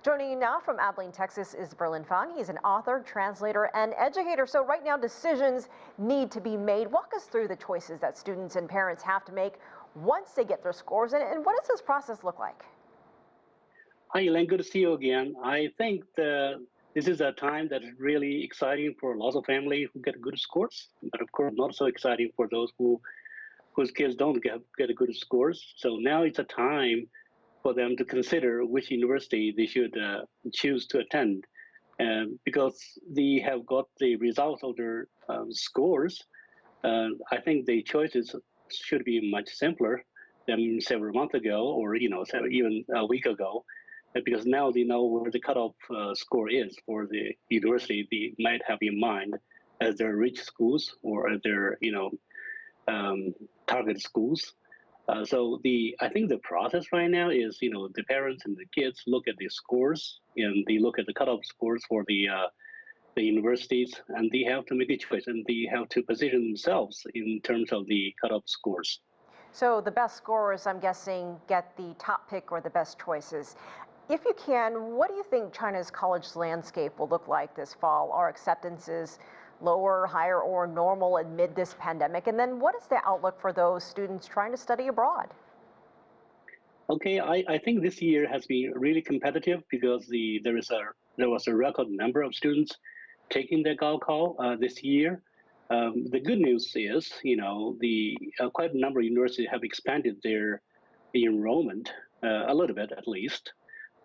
Joining you now from Abilene, Texas is Berlin Fang. He's an author, translator, and educator. So right now decisions need to be made. Walk us through the choices that students and parents have to make once they get their scores. And what does this process look like? Hi, Elaine. Good to see you again. I think this is a time that's really exciting for lots of families who get good scores, but of course not so exciting for those whose kids don't get good scores. So now it's a time for them to consider which university they should choose to attend. Because they have got the results of their scores, I think the choices should be much simpler than several months ago, or even a week ago, because now they know where the cutoff score is for the university they might have in mind as their rich schools or as their target schools. So I think the process right now is, the parents and the kids look at the scores and they look at the cutoff scores for the universities, and they have to make a choice and they have to position themselves in terms of the cutoff scores. So the best scorers, I'm guessing, get the top pick or the best choices. If you can, what do you think China's college landscape will look like this fall? Are acceptances lower, higher, or normal amid this pandemic? And then what is the outlook for those students trying to study abroad? Okay, I think this year has been really competitive because there was a record number of students taking the Gaokao this year. The good news is, quite a number of universities have expanded their enrollment a little bit at least,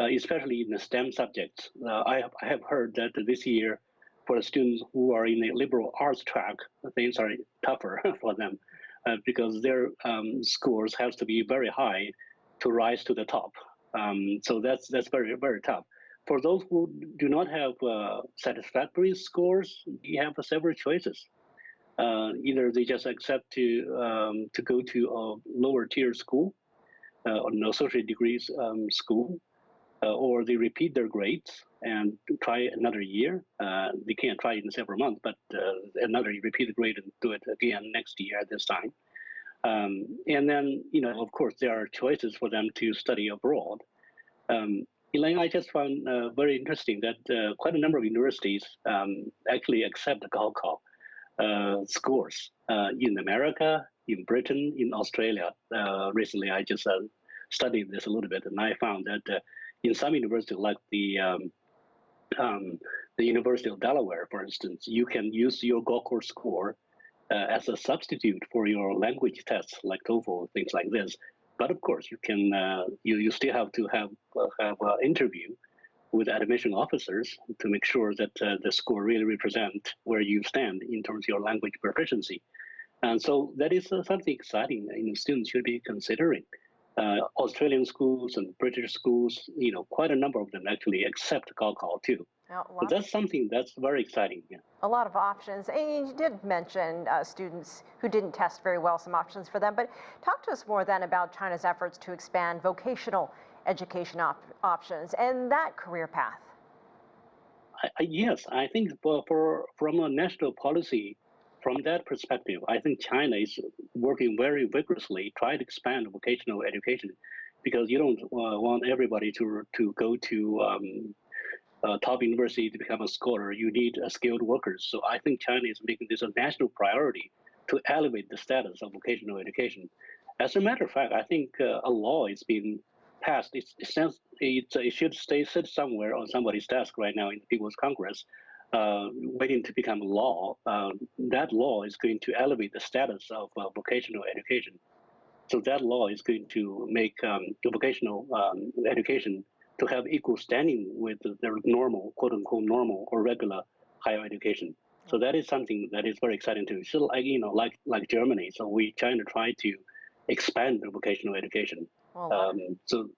especially in the STEM subjects. I have heard that this year, for the students who are in the liberal arts track, things are tougher for them because their scores have to be very high to rise to the top. So that's very, very tough. For those who do not have satisfactory scores, you have several choices. Either they just accept to go to a lower tier school, or an associate degrees school, or they repeat their grades and try another year. They can't try it in several months, but another repeat the grade and do it again next year at this time. And then, of course, there are choices for them to study abroad. Elaine, I just found very interesting that quite a number of universities actually accept the Gaokao scores in America, in Britain, in Australia. Recently, I just studied this a little bit, and I found that in some universities, like the University of Delaware, for instance, you can use your Gaokao score as a substitute for your language tests, like TOEFL, things like this. But of course, you can you still have to have an interview with admission officers to make sure that the score really represents where you stand in terms of your language proficiency. And so that is something exciting students should be considering. Australian schools and British schools, quite a number of them actually accept Gaokao too. So that's something that's very exciting. Yeah. A lot of options. And you did mention students who didn't test very well, some options for them. But talk to us more then about China's efforts to expand vocational education options and that career path. Yes, I think from a national policy, from that perspective, I think China is working very vigorously trying to expand vocational education, because you don't want everybody to go to top university to become a scholar. You need skilled workers. So I think China is making this a national priority to elevate the status of vocational education. As a matter of fact, I think a law is being passed. It should sit somewhere on somebody's desk right now in the People's Congress, waiting to become a law. That law is going to elevate the status of vocational education. So that law is going to make the vocational education to have equal standing with their normal, quote unquote, normal or regular higher education. So that is something that is very exciting too. So like Germany, so we trying to try to expand the vocational education. So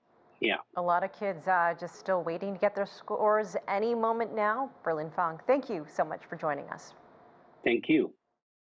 yeah. A lot of kids just still waiting to get their scores any moment now. Berlin Fang, thank you so much for joining us. Thank you.